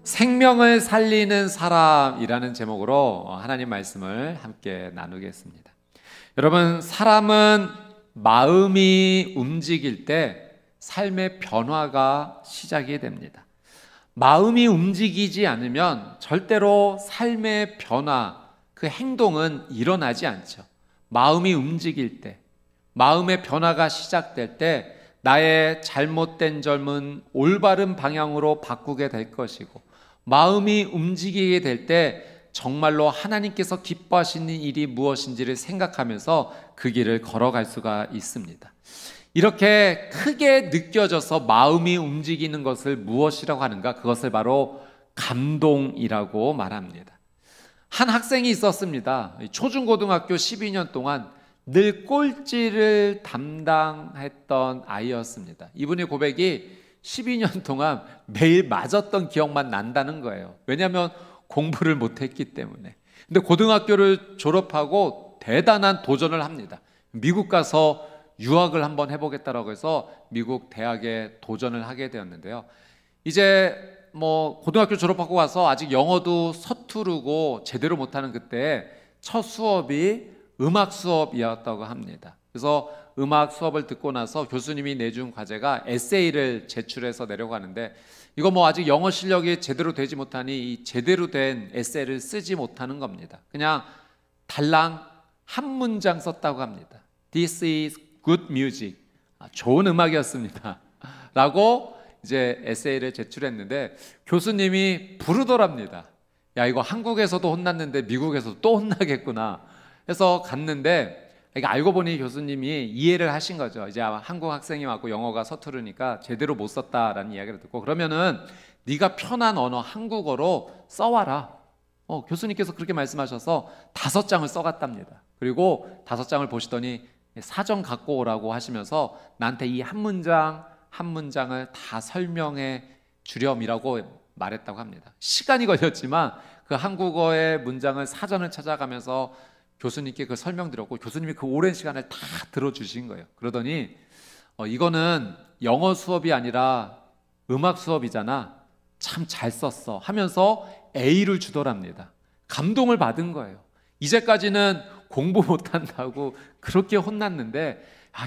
생명을 살리는 사람이라는 제목으로 하나님 말씀을 함께 나누겠습니다. 여러분, 사람은 마음이 움직일 때 삶의 변화가 시작이 됩니다. 마음이 움직이지 않으면 절대로 삶의 변화, 그 행동은 일어나지 않죠. 마음이 움직일 때, 마음의 변화가 시작될 때 나의 잘못된 점은 올바른 방향으로 바꾸게 될 것이고, 마음이 움직이게 될 때 정말로 하나님께서 기뻐하시는 일이 무엇인지를 생각하면서 그 길을 걸어갈 수가 있습니다. 이렇게 크게 느껴져서 마음이 움직이는 것을 무엇이라고 하는가? 그것을 바로 감동이라고 말합니다. 한 학생이 있었습니다. 초중고등학교 12년 동안 늘 꼴찌를 담당했던 아이였습니다. 이분의 고백이 12년 동안 매일 맞았던 기억만 난다는 거예요. 왜냐하면 공부를 못했기 때문에. 근데 고등학교를 졸업하고 대단한 도전을 합니다. 미국 가서 유학을 한번 해보겠다라고 해서 미국 대학에 도전을 하게 되었는데요. 이제 고등학교 졸업하고 와서 아직 영어도 서투르고 제대로 못하는 그때 첫 수업이 음악 수업이었다고 합니다. 그래서 음악 수업을 듣고 나서 교수님이 내준 과제가 에세이를 제출해서 내려가는데, 이거 아직 영어 실력이 제대로 되지 못하니 이 제대로 된 에세이를 쓰지 못하는 겁니다. 그냥 달랑 한 문장 썼다고 합니다. This is good music. 좋은 음악이었습니다. 라고 이제 에세이를 제출했는데 교수님이 부르더랍니다. 야, 이거 한국에서도 혼났는데 미국에서도 또 혼나겠구나 해서 갔는데, 알고 보니 교수님이 이해를 하신 거죠. 이제 한국 학생이 왔고 영어가 서투르니까 제대로 못 썼다라는 이야기를 듣고, 그러면은 네가 편한 언어 한국어로 써와라. 교수님께서 그렇게 말씀하셔서 5장을 써갔답니다. 그리고 5장을 보시더니 사전 갖고 오라고 하시면서 나한테 이 한 문장 한 문장을 다 설명해 주렴이라고 말했다고 합니다. 시간이 걸렸지만 그 한국어의 문장을 사전을 찾아가면서 교수님께 그 설명드렸고, 교수님이 그 오랜 시간을 다 들어주신 거예요. 그러더니 이거는 영어 수업이 아니라 음악 수업이잖아, 참 잘 썼어 하면서 A를 주더랍니다. 감동을 받은 거예요. 이제까지는 공부 못한다고 그렇게 혼났는데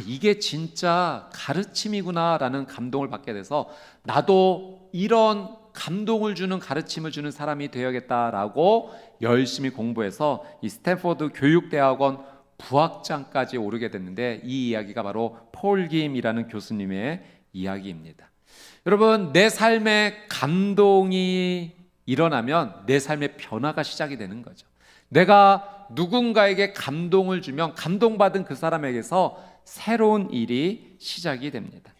이게 진짜 가르침이구나 라는 감동을 받게 돼서 나도 이런 감동을 주는 가르침을 주는 사람이 되어야겠다라고 열심히 공부해서 이 스탠포드 교육대학원 부학장까지 오르게 됐는데, 이 이야기가 바로 폴 김이라는 교수님의 이야기입니다. 여러분, 내 삶에 감동이 일어나면 내 삶의 변화가 시작이 되는 거죠. 내가 누군가에게 감동을 주면 감동받은 그 사람에게서 새로운 일이 시작이 됩니다.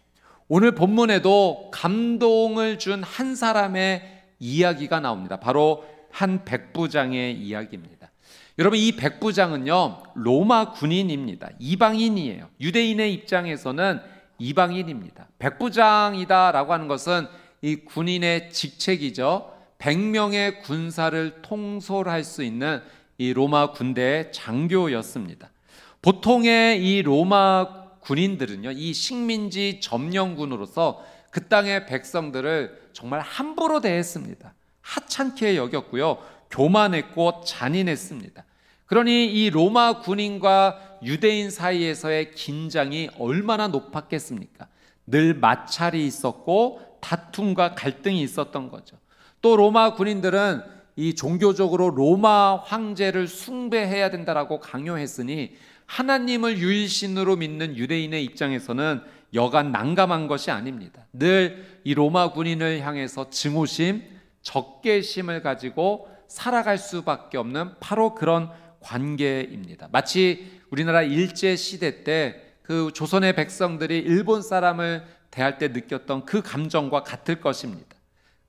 오늘 본문에도 감동을 준 한 사람의 이야기가 나옵니다. 바로 한 백부장의 이야기입니다. 여러분, 이 백부장은요, 로마 군인입니다. 이방인이에요. 유대인의 입장에서는 이방인입니다. 백부장이다라고 하는 것은 이 군인의 직책이죠. 100명의 군사를 통솔할 수 있는 이 로마 군대의 장교였습니다. 보통의 이 로마 군인들은요, 이 식민지 점령군으로서 그 땅의 백성들을 정말 함부로 대했습니다. 하찮게 여겼고요, 교만했고 잔인했습니다. 그러니 이 로마 군인과 유대인 사이에서의 긴장이 얼마나 높았겠습니까? 늘 마찰이 있었고 다툼과 갈등이 있었던 거죠. 또 로마 군인들은 이 종교적으로 로마 황제를 숭배해야 된다라고 강요했으니 하나님을 유일신으로 믿는 유대인의 입장에서는 여간 난감한 것이 아닙니다. 늘 이 로마 군인을 향해서 증오심, 적개심을 가지고 살아갈 수밖에 없는 바로 그런 관계입니다. 마치 우리나라 일제시대 때 그 조선의 백성들이 일본 사람을 대할 때 느꼈던 그 감정과 같을 것입니다.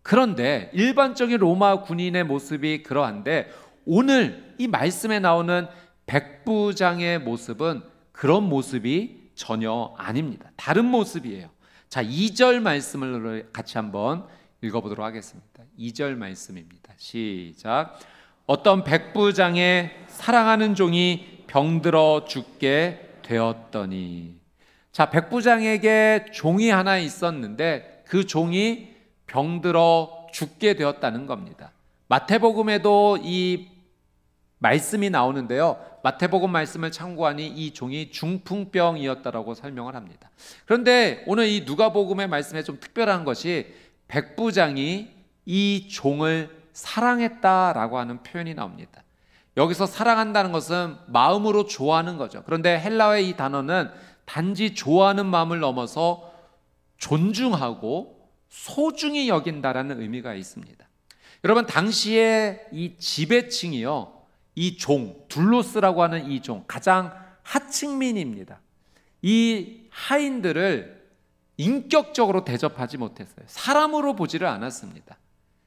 그런데 일반적인 로마 군인의 모습이 그러한데, 오늘 이 말씀에 나오는 백부장의 모습은 그런 모습이 전혀 아닙니다. 다른 모습이에요. 자, 2절 말씀을 같이 한번 읽어보도록 하겠습니다. 2절 말씀입니다. 시작. 어떤 백부장의 사랑하는 종이 병들어 죽게 되었더니. 자, 백부장에게 종이 하나 있었는데 그 종이 병들어 죽게 되었다는 겁니다. 마태복음에도 이 말씀이 나오는데요, 마태복음 말씀을 참고하니 이 종이 중풍병이었다라고 설명을 합니다. 그런데 오늘 이 누가복음의 말씀에 좀 특별한 것이 백부장이 이 종을 사랑했다라고 하는 표현이 나옵니다. 여기서 사랑한다는 것은 마음으로 좋아하는 거죠. 그런데 헬라어의 이 단어는 단지 좋아하는 마음을 넘어서 존중하고 소중히 여긴다라는 의미가 있습니다. 여러분, 당시에 이 지배층이요, 이 종, 둘로스라고 하는 이 종, 가장 하층민입니다. 이 하인들을 인격적으로 대접하지 못했어요. 사람으로 보지를 않았습니다.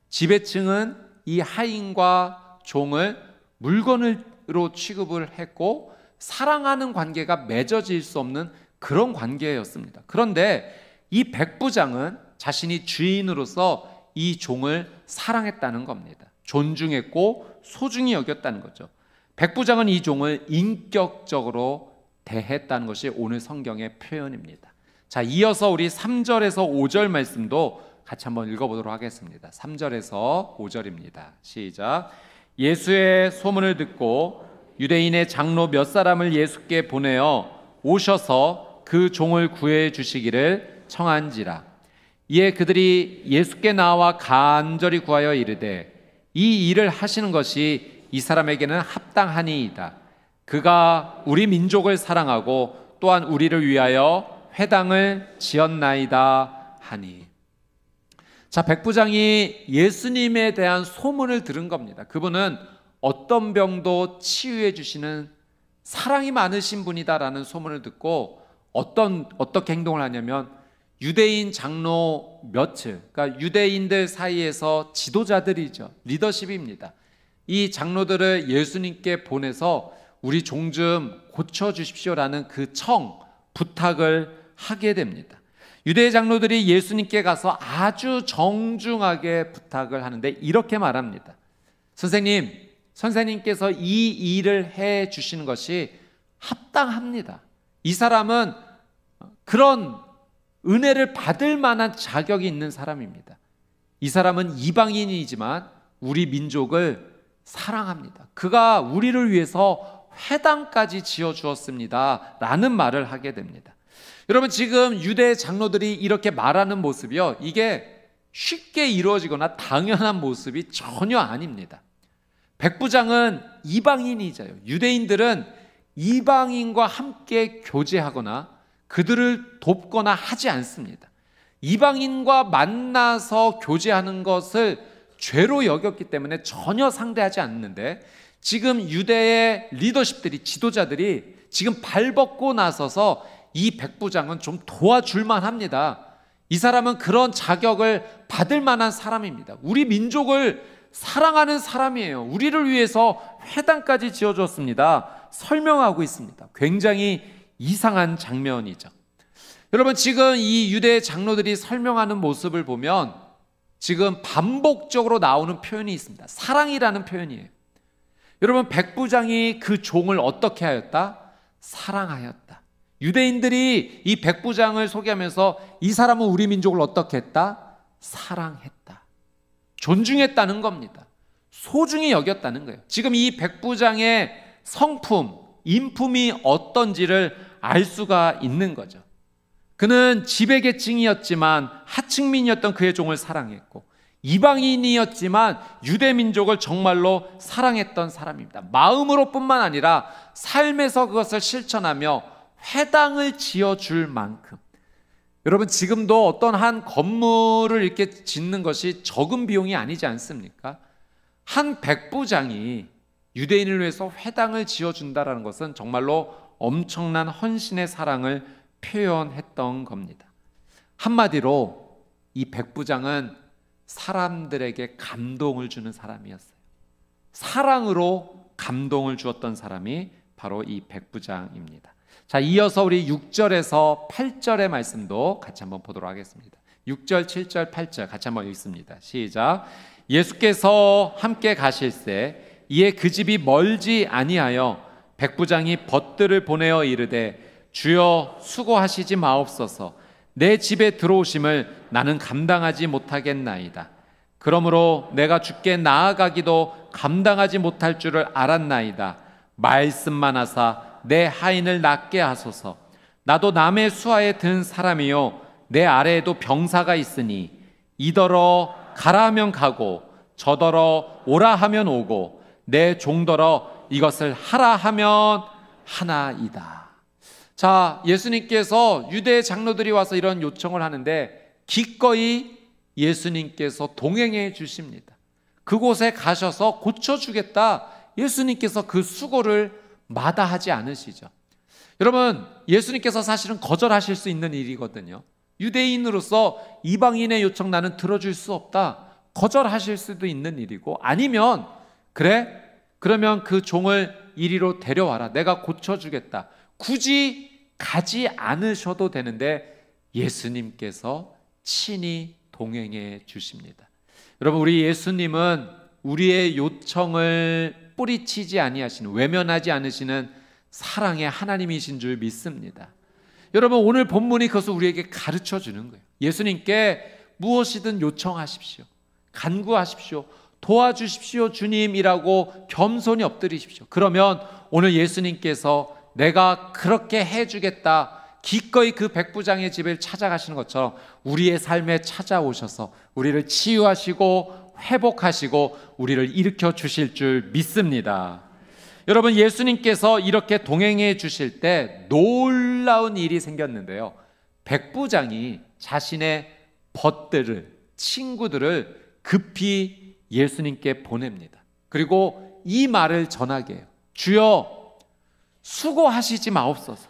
지배층은 이 하인과 종을 물건으로 취급을 했고 사랑하는 관계가 맺어질 수 없는 그런 관계였습니다. 그런데 이 백부장은 자신이 주인으로서 이 종을 사랑했다는 겁니다. 존중했고 소중히 여겼다는 거죠. 백부장은 이 종을 인격적으로 대했다는 것이 오늘 성경의 표현입니다. 자, 이어서 우리 3절에서 5절 말씀도 같이 한번 읽어보도록 하겠습니다. 3절에서 5절입니다. 시작. 예수의 소문을 듣고 유대인의 장로 몇 사람을 예수께 보내어 오셔서 그 종을 구해 주시기를 청한지라. 이에 그들이 예수께 나와 간절히 구하여 이르되 이 일을 하시는 것이 이 사람에게는 합당하니이다. 그가 우리 민족을 사랑하고 또한 우리를 위하여 회당을 지었나이다 하니. 자, 백부장이 예수님에 대한 소문을 들은 겁니다. 그분은 어떤 병도 치유해 주시는 사랑이 많으신 분이다라는 소문을 듣고 어떻게 행동을 하냐면 유대인 장로 몇을, 그러니까 유대인들 사이에서 지도자들이죠. 리더십입니다. 이 장로들을 예수님께 보내서 우리 종 좀 고쳐주십시오라는 그 부탁을 하게 됩니다. 유대 장로들이 예수님께 가서 아주 정중하게 부탁을 하는데 이렇게 말합니다. 선생님께서 이 일을 해 주시는 것이 합당합니다. 이 사람은 그런 은혜를 받을 만한 자격이 있는 사람입니다. 이 사람은 이방인이지만 우리 민족을 사랑합니다. 그가 우리를 위해서 회당까지 지어주었습니다 라는 말을 하게 됩니다. 여러분, 지금 유대 장로들이 이렇게 말하는 모습이요, 이게 쉽게 이루어지거나 당연한 모습이 전혀 아닙니다. 백부장은 이방인이자요, 유대인들은 이방인과 함께 교제하거나 그들을 돕거나 하지 않습니다. 이방인과 만나서 교제하는 것을 죄로 여겼기 때문에 전혀 상대하지 않는데, 지금 유대의 리더십들이, 지도자들이 지금 발벗고 나서서 이 백부장은 좀 도와줄만 합니다. 이 사람은 그런 자격을 받을 만한 사람입니다. 우리 민족을 사랑하는 사람이에요. 우리를 위해서 회당까지 지어줬습니다. 설명하고 있습니다. 굉장히 이상한 장면이죠. 여러분, 지금 이 유대 장로들이 설명하는 모습을 보면 지금 반복적으로 나오는 표현이 있습니다. 사랑이라는 표현이에요. 여러분, 백부장이 그 종을 어떻게 하였다? 사랑하였다. 유대인들이 이 백부장을 소개하면서 이 사람은 우리 민족을 어떻게 했다? 사랑했다. 존중했다는 겁니다. 소중히 여겼다는 거예요. 지금 이 백부장의 성품, 인품이 어떤지를 알 수가 있는 거죠. 그는 지배계층이었지만 하층민이었던 그의 종을 사랑했고, 이방인이었지만 유대민족을 정말로 사랑했던 사람입니다. 마음으로 뿐만 아니라 삶에서 그것을 실천하며 회당을 지어줄 만큼. 여러분, 지금도 어떤 한 건물을 이렇게 짓는 것이 적은 비용이 아니지 않습니까? 한 백부장이 유대인을 위해서 회당을 지어준다는 것은 정말로 엄청난 헌신의 사랑을 표현했던 겁니다. 한마디로 이 백부장은 사람들에게 감동을 주는 사람이었어요. 사랑으로 감동을 주었던 사람이 바로 이 백부장입니다. 자, 이어서 우리 6절에서 8절의 말씀도 같이 한번 보도록 하겠습니다. 6절, 7절, 8절 같이 한번 읽습니다. 시작. 예수께서 함께 가실새 이에 그 집이 멀지 아니하여 백부장이 벗들을 보내어 이르되 주여 수고하시지 마옵소서. 내 집에 들어오심을 나는 감당하지 못하겠나이다. 그러므로 내가 주께 나아가기도 감당하지 못할 줄을 알았나이다. 말씀만 하사 내 하인을 낫게 하소서. 나도 남의 수하에 든 사람이요 내 아래에도 병사가 있으니 이더러 가라 하면 가고 저더러 오라 하면 오고 내 종더러 이것을 하라 하면 하나이다. 자, 예수님께서 유대 장로들이 와서 이런 요청을 하는데 기꺼이 예수님께서 동행해 주십니다. 그곳에 가셔서 고쳐주겠다. 예수님께서 그 수고를 마다하지 않으시죠. 여러분, 예수님께서 사실은 거절하실 수 있는 일이거든요. 유대인으로서 이방인의 요청 나는 들어줄 수 없다. 거절하실 수도 있는 일이고, 아니면 그래? 그러면 그 종을 이리로 데려와라. 내가 고쳐주겠다. 굳이 가지 않으셔도 되는데 예수님께서 친히 동행해 주십니다. 여러분, 우리 예수님은 우리의 요청을 뿌리치지 아니하시는, 외면하지 않으시는 사랑의 하나님이신 줄 믿습니다. 여러분, 오늘 본문이 그것을 우리에게 가르쳐 주는 거예요. 예수님께 무엇이든 요청하십시오. 간구하십시오. 도와주십시오 주님이라고 겸손히 엎드리십시오. 그러면 오늘 예수님께서 내가 그렇게 해주겠다, 기꺼이 그 백부장의 집을 찾아가시는 것처럼 우리의 삶에 찾아오셔서 우리를 치유하시고 회복하시고 우리를 일으켜 주실 줄 믿습니다. 여러분, 예수님께서 이렇게 동행해 주실 때 놀라운 일이 생겼는데요. 백부장이 자신의 벗들을, 친구들을 급히 예수님께 보냅니다. 그리고 이 말을 전하게 해요. 주여, 수고하시지 마옵소서.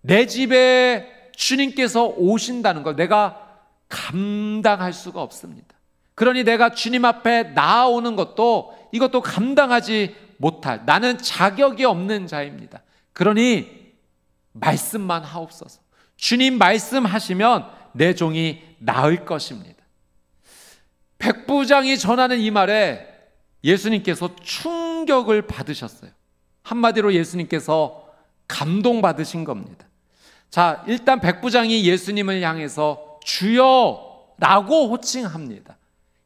내 집에 주님께서 오신다는 걸 내가 감당할 수가 없습니다. 그러니 내가 주님 앞에 나아오는 것도 이것도 감당하지 못할, 나는 자격이 없는 자입니다. 그러니 말씀만 하옵소서. 주님 말씀하시면 내 종이 나을 것입니다. 백부장이 전하는 이 말에 예수님께서 충격을 받으셨어요. 한마디로 예수님께서 감동받으신 겁니다. 자, 일단 백부장이 예수님을 향해서 주여라고 호칭합니다.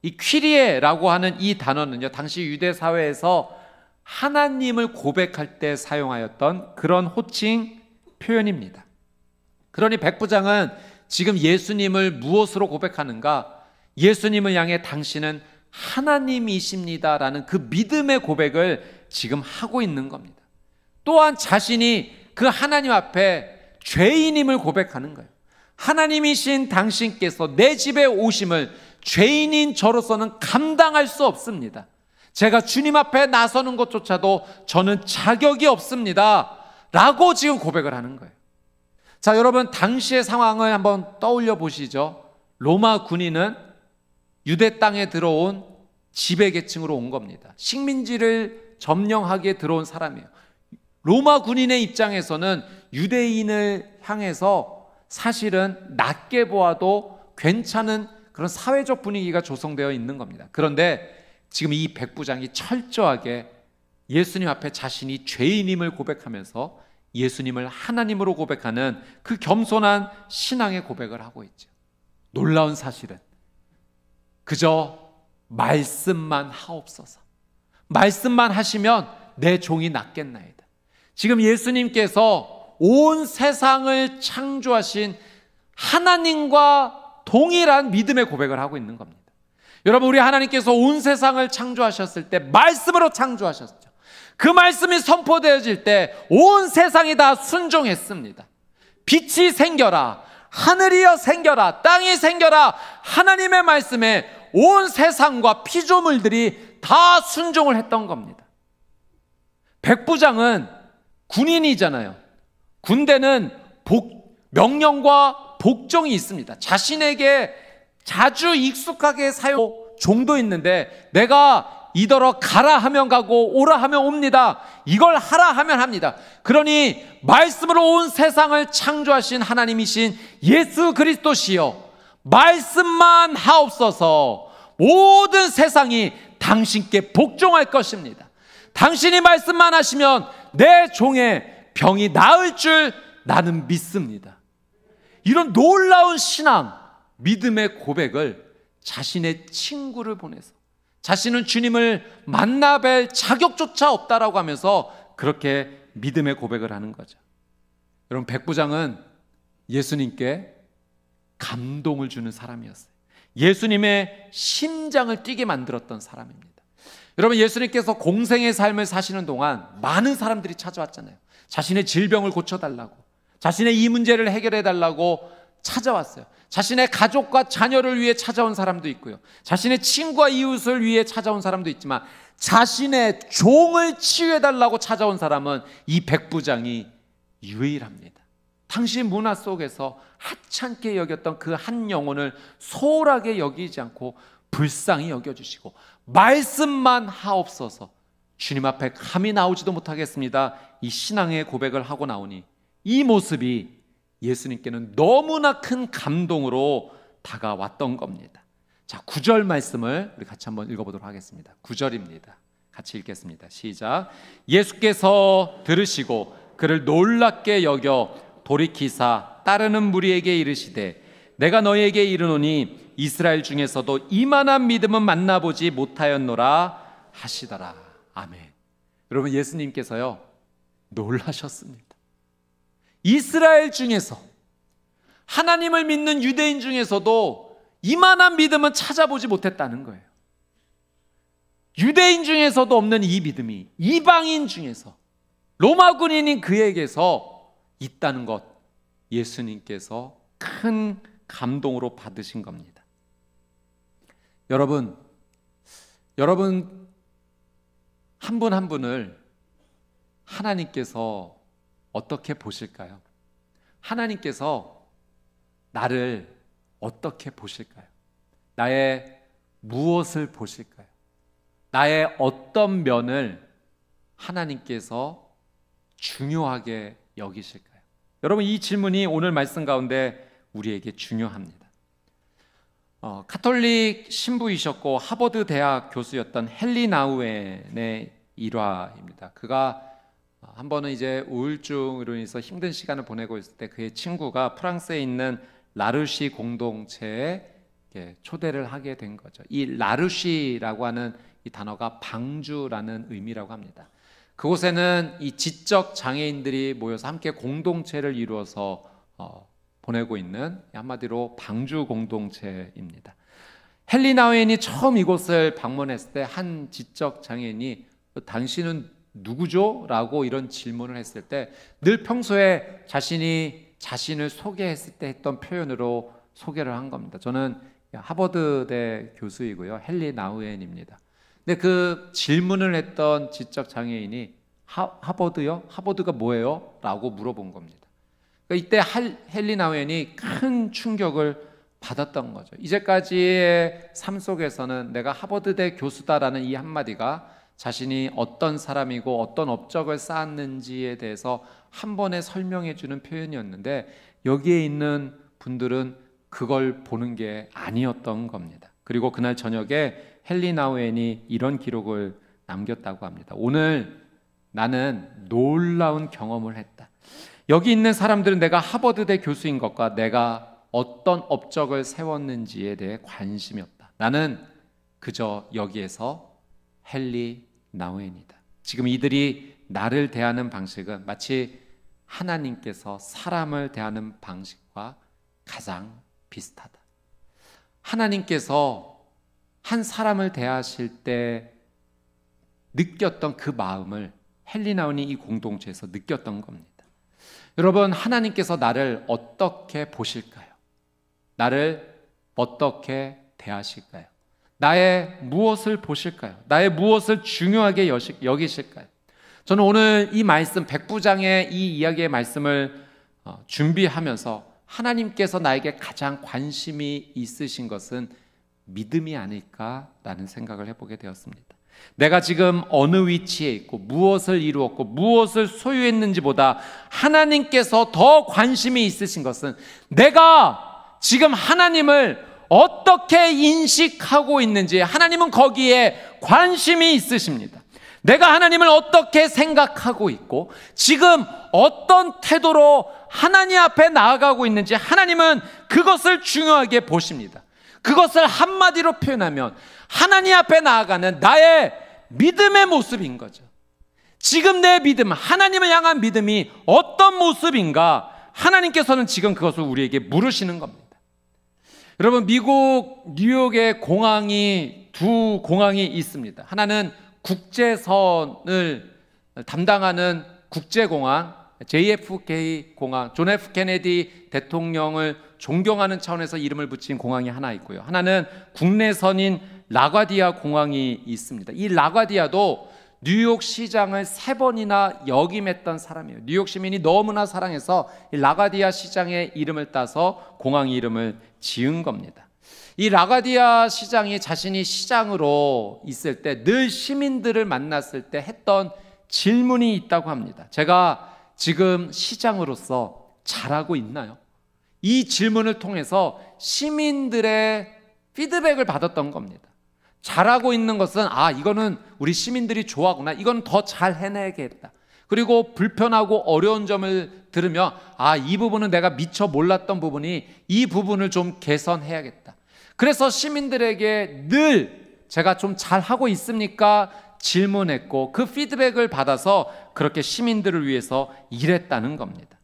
이 퀴리에라고 하는 이 단어는요, 당시 유대 사회에서 하나님을 고백할 때 사용하였던 그런 호칭 표현입니다. 그러니 백부장은 지금 예수님을 무엇으로 고백하는가? 예수님을 향해 당신은 하나님이십니다라는 그 믿음의 고백을 지금 하고 있는 겁니다. 또한 자신이 그 하나님 앞에 죄인임을 고백하는 거예요. 하나님이신 당신께서 내 집에 오심을 죄인인 저로서는 감당할 수 없습니다. 제가 주님 앞에 나서는 것조차도 저는 자격이 없습니다 라고 지금 고백을 하는 거예요. 자, 여러분, 당시의 상황을 한번 떠올려 보시죠. 로마 군인은 유대 땅에 들어온 지배계층으로 온 겁니다. 식민지를 점령하기에 들어온 사람이에요. 로마 군인의 입장에서는 유대인을 향해서 사실은 낮게 보아도 괜찮은 그런 사회적 분위기가 조성되어 있는 겁니다. 그런데 지금 이 백부장이 철저하게 예수님 앞에 자신이 죄인임을 고백하면서 예수님을 하나님으로 고백하는 그 겸손한 신앙의 고백을 하고 있죠. 놀라운 사실은 그저 말씀만 하옵소서. 말씀만 하시면 내 종이 낫겠나이다. 지금 예수님께서 온 세상을 창조하신 하나님과 동일한 믿음의 고백을 하고 있는 겁니다. 여러분, 우리 하나님께서 온 세상을 창조하셨을 때 말씀으로 창조하셨죠. 그 말씀이 선포되어질 때 온 세상이 다 순종했습니다. 빛이 생겨라, 하늘이여 생겨라, 땅이 생겨라. 하나님의 말씀에 온 세상과 피조물들이 다 순종을 했던 겁니다. 백부장은 군인이잖아요. 군대는 명령과 복종이 있습니다. 자신에게 자주 익숙하게 사용 종도 있는데 내가 이더러 가라 하면 가고 오라 하면 옵니다. 이걸 하라 하면 합니다. 그러니 말씀으로 온 세상을 창조하신 하나님이신 예수 그리스도시여, 말씀만 하옵소서. 모든 세상이 당신께 복종할 것입니다. 당신이 말씀만 하시면 내 종의 병이 나을 줄 나는 믿습니다. 이런 놀라운 신앙, 믿음의 고백을 자신의 친구를 보내서 자신은 주님을 만나뵐 자격조차 없다라고 하면서 그렇게 믿음의 고백을 하는 거죠. 여러분, 백부장은 예수님께 감동을 주는 사람이었어요. 예수님의 심장을 뛰게 만들었던 사람입니다. 여러분, 예수님께서 공생의 삶을 사시는 동안 많은 사람들이 찾아왔잖아요. 자신의 질병을 고쳐달라고, 자신의 이 문제를 해결해달라고 찾아왔어요. 자신의 가족과 자녀를 위해 찾아온 사람도 있고요, 자신의 친구와 이웃을 위해 찾아온 사람도 있지만 자신의 종을 치유해달라고 찾아온 사람은 이 백부장이 유일합니다. 당시 문화 속에서 하찮게 여겼던 그 한 영혼을 소홀하게 여기지 않고 불쌍히 여겨주시고 말씀만 하옵소서, 주님 앞에 감히 나오지도 못하겠습니다, 이 신앙의 고백을 하고 나오니 이 모습이 예수님께는 너무나 큰 감동으로 다가왔던 겁니다. 자, 9절 말씀을 우리 같이 한번 읽어보도록 하겠습니다. 9절입니다. 같이 읽겠습니다. 시작. 예수께서 들으시고 그를 놀랍게 여겨 돌이키사 따르는 무리에게 이르시되 내가 너희에게 이르노니 이스라엘 중에서도 이만한 믿음은 만나보지 못하였노라 하시더라. 아멘. 여러분, 예수님께서요 놀라셨습니다. 이스라엘 중에서, 하나님을 믿는 유대인 중에서도 이만한 믿음은 찾아보지 못했다는 거예요. 유대인 중에서도 없는 이 믿음이 이방인 중에서, 로마 군인인 그에게서 있다는 것, 예수님께서 큰 감동으로 받으신 겁니다. 여러분 한 분 한 분을 하나님께서 어떻게 보실까요? 하나님께서 나를 어떻게 보실까요? 나의 무엇을 보실까요? 나의 어떤 면을 하나님께서 중요하게 여기실까요? 여러분, 이 질문이 오늘 말씀 가운데 우리에게 중요합니다. 카톨릭 신부이셨고 하버드 대학 교수였던 헨리 나우엔의 일화입니다. 그가 한 번은 이제 우울증으로 인해서 힘든 시간을 보내고 있을 때 그의 친구가 프랑스에 있는 라르시 공동체에 초대를 하게 된 거죠. 이 라르시라고 하는 이 단어가 방주라는 의미라고 합니다. 그곳에는 이 지적 장애인들이 모여서 함께 공동체를 이루어서 보내고 있는, 한마디로 방주 공동체입니다. 헨리 나우엔이 처음 이곳을 방문했을 때 한 지적 장애인이 당신은 누구죠? 라고 이런 질문을 했을 때 늘 평소에 자신이 자신을 소개했을 때 했던 표현으로 소개를 한 겁니다. 저는 하버드대 교수이고요, 헨리 나우엔입니다. 근데 그 질문을 했던 지적 장애인이 하버드요? 하버드가 뭐예요? 라고 물어본 겁니다. 그러니까 이때 헨리 나우엔이 큰 충격을 받았던 거죠. 이제까지의 삶 속에서는 내가 하버드대 교수다라는 이 한마디가 자신이 어떤 사람이고 어떤 업적을 쌓았는지에 대해서 한 번에 설명해 주는 표현이었는데, 여기에 있는 분들은 그걸 보는 게 아니었던 겁니다. 그리고 그날 저녁에 헨리 나우엔이 이런 기록을 남겼다고 합니다. 오늘 나는 놀라운 경험을 했다. 여기 있는 사람들은 내가 하버드대 교수인 것과 내가 어떤 업적을 세웠는지에 대해 관심이 없다. 나는 그저 여기에서 헨리 나우엔이다. 지금 이들이 나를 대하는 방식은 마치 하나님께서 사람을 대하는 방식과 가장 비슷하다. 하나님께서 한 사람을 대하실 때 느꼈던 그 마음을 헨리 나우엔이 이 공동체에서 느꼈던 겁니다. 여러분, 하나님께서 나를 어떻게 보실까요? 나를 어떻게 대하실까요? 나의 무엇을 보실까요? 나의 무엇을 중요하게 여기실까요? 저는 오늘 이 말씀, 백부장의 이 이야기의 말씀을 준비하면서 하나님께서 나에게 가장 관심이 있으신 것은 믿음이 아닐까라는 생각을 해보게 되었습니다. 내가 지금 어느 위치에 있고 무엇을 이루었고 무엇을 소유했는지보다 하나님께서 더 관심이 있으신 것은 내가 지금 하나님을 어떻게 인식하고 있는지, 하나님은 거기에 관심이 있으십니다. 내가 하나님을 어떻게 생각하고 있고 지금 어떤 태도로 하나님 앞에 나아가고 있는지 하나님은 그것을 중요하게 보십니다. 그것을 한마디로 표현하면 하나님 앞에 나아가는 나의 믿음의 모습인 거죠. 지금 내 믿음, 하나님을 향한 믿음이 어떤 모습인가, 하나님께서는 지금 그것을 우리에게 물으시는 겁니다. 여러분, 미국 뉴욕에 두 공항이 있습니다. 하나는 국제선을 담당하는 국제공항, JFK 공항, 존 F 케네디 대통령을 존경하는 차원에서 이름을 붙인 공항이 하나 있고요. 하나는 국내선인 라과디아 공항이 있습니다. 이 라과디아도 뉴욕 시장을 3번이나 역임했던 사람이에요. 뉴욕 시민이 너무나 사랑해서 이 라과디아 시장의 이름을 따서 공항 이름을 지은 겁니다. 이 라과디아 시장이 자신이 시장으로 있을 때 늘 시민들을 만났을 때 했던 질문이 있다고 합니다. 제가 지금 시장으로서 잘하고 있나요? 이 질문을 통해서 시민들의 피드백을 받았던 겁니다. 잘하고 있는 것은 이거는 우리 시민들이 좋아하구나, 이건 더 잘 해내야겠다. 그리고 불편하고 어려운 점을 들으면 이 부분은 내가 미처 몰랐던 부분이, 이 부분을 좀 개선해야겠다. 그래서 시민들에게 늘 제가 좀 잘하고 있습니까? 질문했고 그 피드백을 받아서 그렇게 시민들을 위해서 일했다는 겁니다.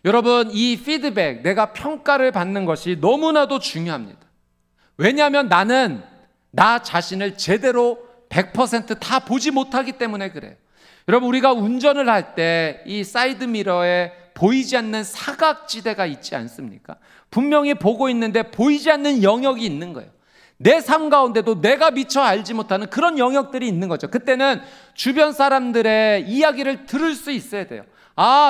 여러분, 이 피드백, 내가 평가를 받는 것이 너무나도 중요합니다. 왜냐하면 나는 나 자신을 제대로 100% 다 보지 못하기 때문에 그래요. 여러분, 우리가 운전을 할 때 이 사이드 미러에 보이지 않는 사각지대가 있지 않습니까? 분명히 보고 있는데 보이지 않는 영역이 있는 거예요. 내 삶 가운데도 내가 미처 알지 못하는 그런 영역들이 있는 거죠. 그때는 주변 사람들의 이야기를 들을 수 있어야 돼요.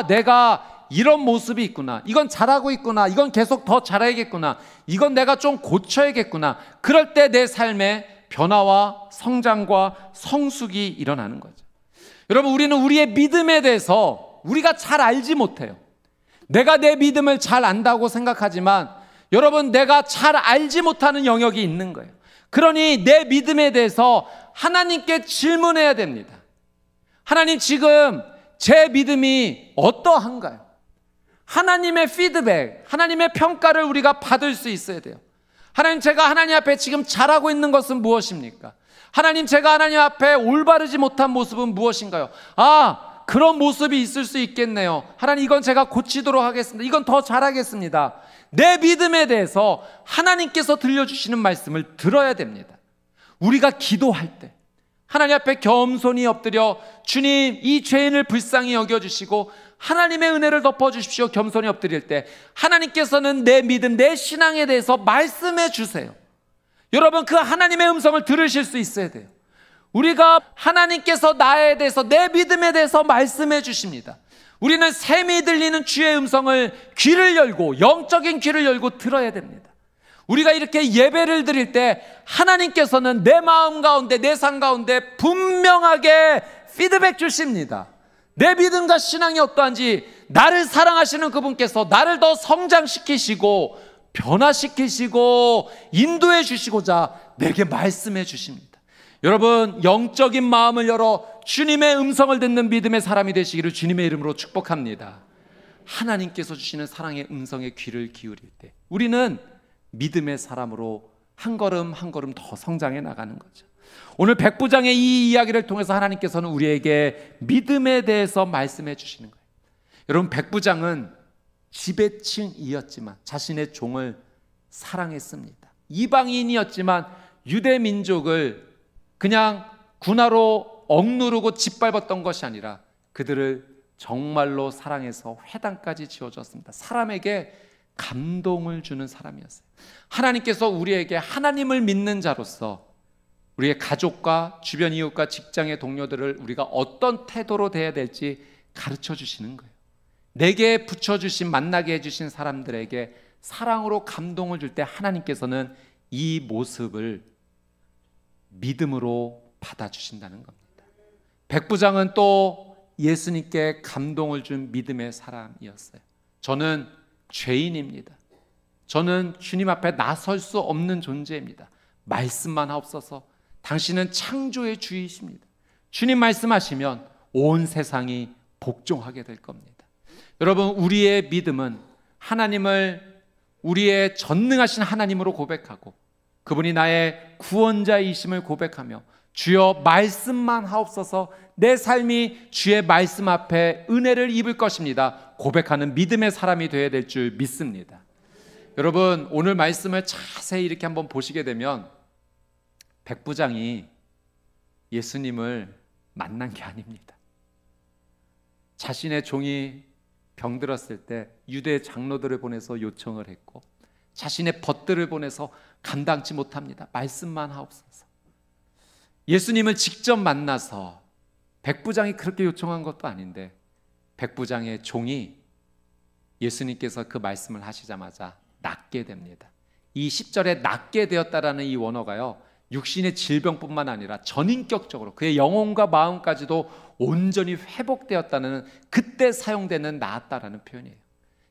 내가 이런 모습이 있구나, 이건 잘하고 있구나, 이건 계속 더 잘해야겠구나, 이건 내가 좀 고쳐야겠구나. 그럴 때 내 삶에 변화와 성장과 성숙이 일어나는 거죠. 여러분, 우리는 우리의 믿음에 대해서 우리가 잘 알지 못해요. 내가 내 믿음을 잘 안다고 생각하지만 여러분, 내가 잘 알지 못하는 영역이 있는 거예요. 그러니 내 믿음에 대해서 하나님께 질문해야 됩니다. 하나님, 지금 제 믿음이 어떠한가요? 하나님의 피드백, 하나님의 평가를 우리가 받을 수 있어야 돼요. 하나님, 제가 하나님 앞에 지금 잘하고 있는 것은 무엇입니까? 하나님, 제가 하나님 앞에 올바르지 못한 모습은 무엇인가요? 그런 모습이 있을 수 있겠네요. 하나님, 이건 제가 고치도록 하겠습니다. 이건 더 잘하겠습니다. 내 믿음에 대해서 하나님께서 들려주시는 말씀을 들어야 됩니다. 우리가 기도할 때 하나님 앞에 겸손히 엎드려 주님, 이 죄인을 불쌍히 여겨주시고 하나님의 은혜를 덮어주십시오, 겸손히 엎드릴 때 하나님께서는 내 믿음, 내 신앙에 대해서 말씀해 주세요. 여러분, 그 하나님의 음성을 들으실 수 있어야 돼요. 우리가 하나님께서 나에 대해서, 내 믿음에 대해서 말씀해 주십니다. 우리는 샘이 들리는 주의 음성을 귀를 열고, 영적인 귀를 열고 들어야 됩니다. 우리가 이렇게 예배를 드릴 때 하나님께서는 내 마음 가운데, 내 삶 가운데 분명하게 피드백 주십니다. 내 믿음과 신앙이 어떠한지, 나를 사랑하시는 그분께서 나를 더 성장시키시고 변화시키시고 인도해 주시고자 내게 말씀해 주십니다. 여러분, 영적인 마음을 열어 주님의 음성을 듣는 믿음의 사람이 되시기를 주님의 이름으로 축복합니다. 하나님께서 주시는 사랑의 음성에 귀를 기울일 때 우리는 믿음의 사람으로 한 걸음 한 걸음 더 성장해 나가는 거죠. 오늘 백부장의 이 이야기를 통해서 하나님께서는 우리에게 믿음에 대해서 말씀해 주시는 거예요. 여러분, 백부장은 지배층이었지만 자신의 종을 사랑했습니다. 이방인이었지만 유대 민족을 그냥 군화로 억누르고 짓밟았던 것이 아니라 그들을 정말로 사랑해서 회당까지 지어줬습니다. 사람에게 감동을 주는 사람이었어요. 하나님께서 우리에게 하나님을 믿는 자로서 우리의 가족과 주변 이웃과 직장의 동료들을 우리가 어떤 태도로 대해야 될지 가르쳐 주시는 거예요. 내게 붙여주신, 만나게 해주신 사람들에게 사랑으로 감동을 줄 때 하나님께서는 이 모습을 믿음으로 받아주신다는 겁니다. 백부장은 또 예수님께 감동을 준 믿음의 사람이었어요. 저는 죄인입니다. 저는 주님 앞에 나설 수 없는 존재입니다. 말씀만 하옵소서. 당신은 창조의 주이십니다. 주님 말씀하시면 온 세상이 복종하게 될 겁니다. 여러분, 우리의 믿음은 하나님을 우리의 전능하신 하나님으로 고백하고 그분이 나의 구원자이심을 고백하며 주여 말씀만 하옵소서, 내 삶이 주의 말씀 앞에 은혜를 입을 것입니다 고백하는 믿음의 사람이 되어야 될 줄 믿습니다. 여러분, 오늘 말씀을 자세히 이렇게 한번 보시게 되면 백부장이 예수님을 만난 게 아닙니다. 자신의 종이 병들었을 때 유대 장로들을 보내서 요청을 했고 자신의 벗들을 보내서 감당치 못합니다, 말씀만 하옵소서. 예수님을 직접 만나서 백부장이 그렇게 요청한 것도 아닌데 백부장의 종이 예수님께서 그 말씀을 하시자마자 낫게 됩니다. 이 10절에 낫게 되었다라는 이 원어가요, 육신의 질병뿐만 아니라 전인격적으로 그의 영혼과 마음까지도 온전히 회복되었다는, 그때 사용되는 나았다라는 표현이에요.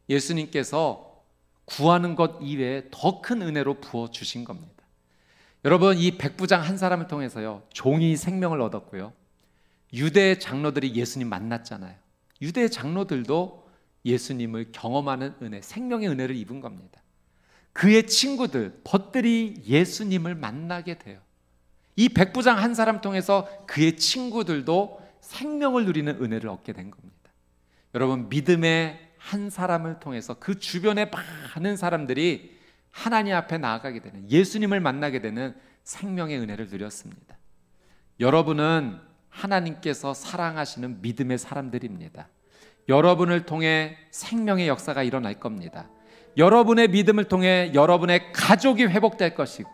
예수님께서 구하는 것 이외에 더 큰 은혜로 부어주신 겁니다. 여러분, 이 백부장 한 사람을 통해서요, 종이 생명을 얻었고요, 유대 장로들이 예수님 만났잖아요. 유대 장로들도 예수님을 경험하는 은혜, 생명의 은혜를 입은 겁니다. 그의 친구들, 벗들이 예수님을 만나게 돼요. 이 백부장 한 사람 통해서 그의 친구들도 생명을 누리는 은혜를 얻게 된 겁니다. 여러분, 믿음의 한 사람을 통해서 그 주변의 많은 사람들이 하나님 앞에 나아가게 되는, 예수님을 만나게 되는 생명의 은혜를 누렸습니다. 여러분은 하나님께서 사랑하시는 믿음의 사람들입니다. 여러분을 통해 생명의 역사가 일어날 겁니다. 여러분의 믿음을 통해 여러분의 가족이 회복될 것이고,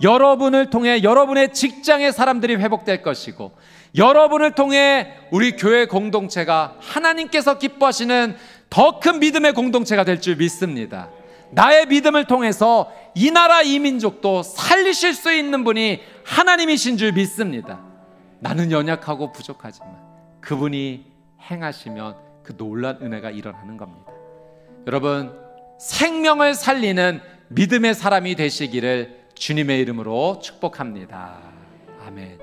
여러분을 통해 여러분의 직장의 사람들이 회복될 것이고, 여러분을 통해 우리 교회 공동체가 하나님께서 기뻐하시는 더 큰 믿음의 공동체가 될 줄 믿습니다. 나의 믿음을 통해서 이 나라 이 민족도 살리실 수 있는 분이 하나님이신 줄 믿습니다. 나는 연약하고 부족하지만 그분이 행하시면 그 놀라운 은혜가 일어나는 겁니다. 여러분, 생명을 살리는 믿음의 사람이 되시기를 주님의 이름으로 축복합니다. 아멘.